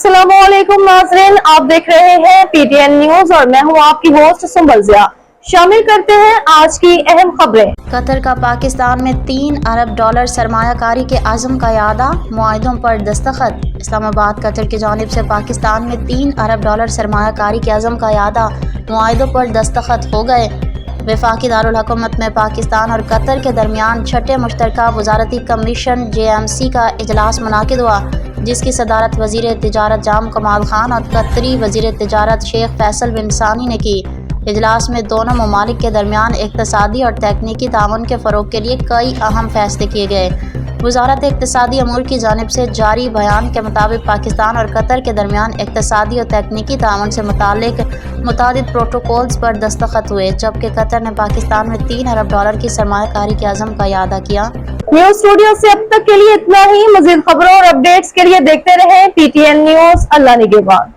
अस्सलामुअलैकुम नाज़रीन, आप देख रहे हैं PTN न्यूज और मैं हूं आपकी होस्ट सुंबल जिया। शामिल करते हैं आज की अहम खबरें। कतर का पाकिस्तान में $3 अरब सरमायाकारी के अज़्म का यादा, मुआहिदों पर दस्तखत। इस्लामाबाद कतर की जानिब से पाकिस्तान में $3 अरब सरमायाकारी के अज़्म का यादा, मुआहिदों पर दस्तखत हो गए। वफाकी दारुल हुकूमत में पाकिस्तान और कतर के दरमियान छठे मुश्तरका वज़ारती कमीशन JMC का इजलास मुनाकिद हुआ, जिसकी सदारत वज़ीर तिजारत जाम कमाल खान और कतरी वज़ीर तिजारत शेख फैसल बिन सानी ने की। इजलास में दोनों ममालिक के दरमियान इक़्तिसादी और तकनीकी ताउन के फ़रोग़ के लिए कई अहम फैसले किए गए। वज़ारत इक़्तिसादी अमूर की जानिब से जारी बयान के मुताबिक पाकिस्तान और कतर के दरमियान इक़्तिसादी और तकनीकी ताउन से मुताल्लिक़ मुतादिद प्रोटोकॉल्स पर दस्तखत हुए, जबकि कतर ने पाकिस्तान में $3 अरब की सरमायाकारी के अज़्म का यादा किया। न्यूज स्टूडियो से अब तक के लिए इतना ही। मज़ीद खबरों और अपडेट्स के लिए देखते रहें PTN न्यूज। अल्लाह निगहबान।